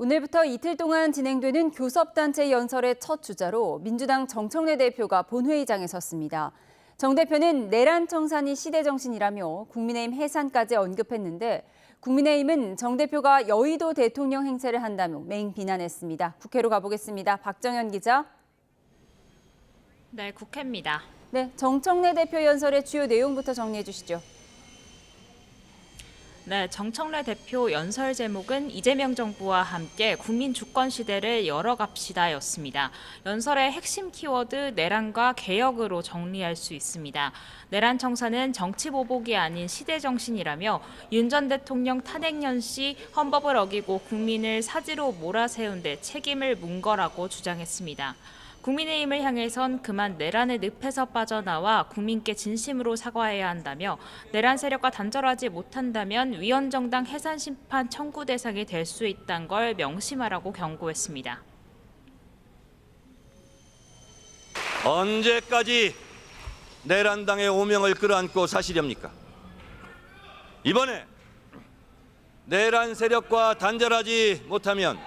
오늘부터 이틀 동안 진행되는 교섭단체 연설의 첫 주자로 민주당 정청래 대표가 본회의장에 섰습니다. 정 대표는 내란 청산이 시대 정신이라며 국민의힘 해산까지 언급했는데 국민의힘은 정 대표가 여의도 대통령 행세를 한다며 맹 비난했습니다. 국회로 가보겠습니다. 박정현 기자. 네, 국회입니다. 네, 정청래 대표 연설의 주요 내용부터 정리해 주시죠. 네, 정청래 대표 연설 제목은 이재명 정부와 함께 국민 주권 시대를 열어갑시다였습니다. 연설의 핵심 키워드 내란과 개혁으로 정리할 수 있습니다. 내란 청산은 정치 보복이 아닌 시대 정신이라며 윤 전 대통령 탄핵 연시 헌법을 어기고 국민을 사지로 몰아세운 데 책임을 문 거라고 주장했습니다. 국민의힘을 향해선 그만 내란의 늪에서 빠져나와 국민께 진심으로 사과해야 한다며 내란 세력과 단절하지 못한다면 위헌정당 해산 심판 청구 대상이 될 수 있다는 걸 명심하라고 경고했습니다. 언제까지 내란당의 오명을 끌어안고 사시렵니까? 이번에 내란 세력과 단절하지 못하면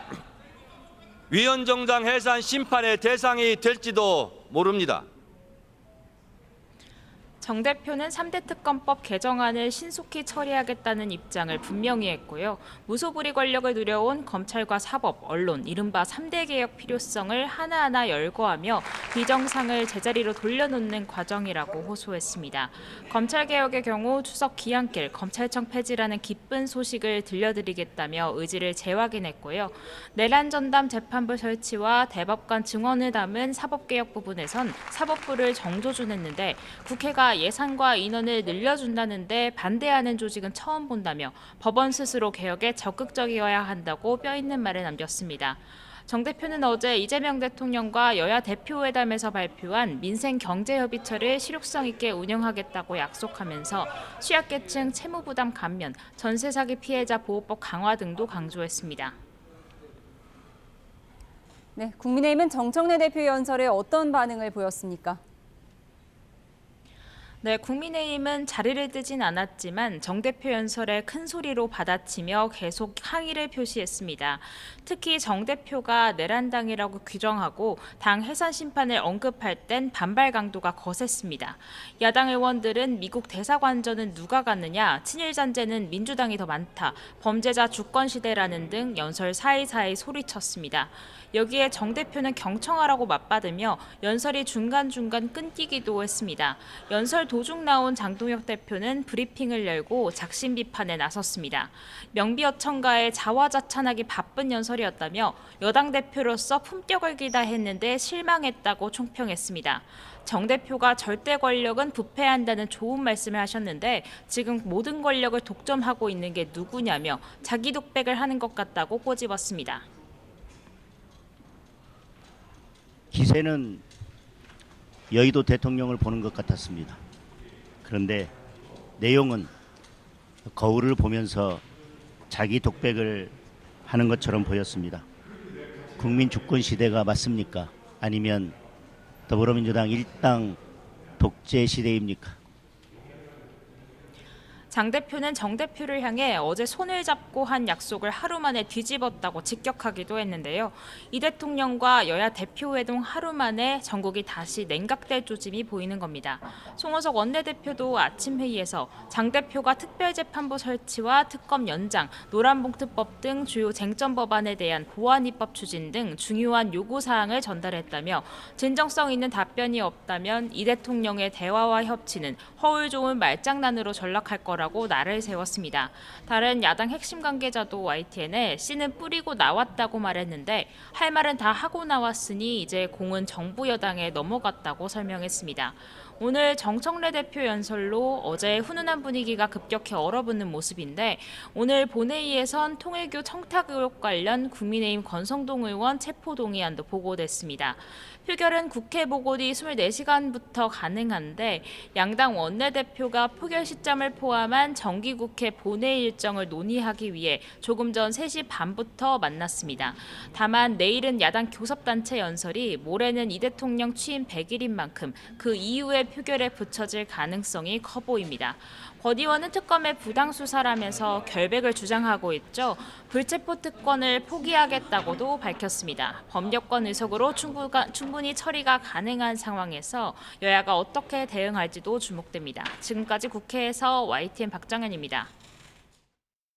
위헌정당 해산 심판의 대상이 될지도 모릅니다. 정 대표는 3대 특검법 개정안을 신속히 처리하겠다는 입장을 분명히 했고요. 무소불위 권력을 누려온 검찰과 사법, 언론, 이른바 3대 개혁 필요성을 하나하나 열거하며 비정상을 제자리로 돌려놓는 과정이라고 호소했습니다. 검찰개혁의 경우 추석 기한길 검찰청 폐지라는 기쁜 소식을 들려드리겠다며 의지를 재확인했고요. 내란 전담 재판부 설치와 대법관 증언을 담은 사법개혁 부분에선 사법부를 정조준했는데 국회가 예산과 인원을 늘려준다는데 반대하는 조직은 처음 본다며 법원 스스로 개혁에 적극적이어야 한다고 뼈있는 말을 남겼습니다. 정 대표는 어제 이재명 대통령과 여야 대표회담에서 발표한 민생경제협의체를 실효성 있게 운영하겠다고 약속하면서 취약계층 채무부담 감면, 전세사기 피해자 보호법 강화 등도 강조했습니다. 네, 국민의힘은 정청래 대표 연설에 어떤 반응을 보였습니까? 네, 국민의힘은 자리를 뜨진 않았지만 정 대표 연설에 큰 소리로 받아치며 계속 항의를 표시했습니다. 특히 정 대표가 내란당이라고 규정하고 당 해산 심판을 언급할 땐 반발 강도가 거셌습니다. 야당 의원들은 미국 대사관전은 누가 갔느냐, 친일 잔재는 민주당이 더 많다, 범죄자 주권 시대라는 등 연설 사이사이 소리쳤습니다. 여기에 정 대표는 경청하라고 맞받으며 연설이 중간중간 끊기기도 했습니다. 연설 도중 나온 장동혁 대표는 브리핑을 열고 작심 비판에 나섰습니다. 명비어천가에 자화자찬하기 바쁜 연설이었다며 여당 대표로서 품격을 기다했는데 실망했다고 총평했습니다. 정 대표가 절대 권력은 부패한다는 좋은 말씀을 하셨는데 지금 모든 권력을 독점하고 있는 게 누구냐며 자기 독백을 하는 것 같다고 꼬집었습니다. 기세는 여의도 대통령을 보는 것 같았습니다. 그런데 내용은 거울을 보면서 자기 독백을 하는 것처럼 보였습니다. 국민 주권 시대가 맞습니까? 아니면 더불어민주당 일당 독재 시대입니까? 장 대표는 정 대표를 향해 어제 손을 잡고 한 약속을 하루 만에 뒤집었다고 직격하기도 했는데요. 이 대통령과 여야 대표회동 하루 만에 전국이 다시 냉각될 조짐이 보이는 겁니다. 송원석 원내대표도 아침 회의에서 장 대표가 특별재판부 설치와 특검 연장, 노란봉투법 등 주요 쟁점 법안에 대한 보완 입법 추진 등 중요한 요구사항을 전달했다며 진정성 있는 답변이 없다면 이 대통령의 대화와 협치는 허울 좋은 말장난으로 전락할 거라고 날을 세웠습니다. 다른 야당 핵심 관계자도 YTN에 씨는 뿌리고 나왔다고 말했는데 할 말은 다 하고 나왔으니 이제 공은 정부 여당에 넘어갔다고 설명했습니다. 오늘 정청래 대표 연설로 어제 훈훈한 분위기가 급격히 얼어붙는 모습인데 오늘 본회의에선 통일교 청탁 의혹 관련 국민의힘 권성동 의원 체포동의안도 보고됐습니다. 표결은 국회 보고 뒤 24시간부터 가능한데 양당 원내대표가 표결 시점을 포함한 정기국회 본회의 일정을 논의하기 위해 조금 전 3시 반부터 만났습니다. 다만 내일은 야당 교섭단체 연설이 모레는 이 대통령 취임 100일인 만큼 그 이후에 표결에 붙여질 가능성이 커 보입니다. 권 의원은 특검의 부당 수사라면서 결백을 주장하고 있죠. 불체포 특권을 포기하겠다고도 밝혔습니다. 법률권 의석으로 충분히 처리가 가능한 상황에서 여야가 어떻게 대응할지도 주목됩니다. 지금까지 국회에서 YTN 박정현입니다.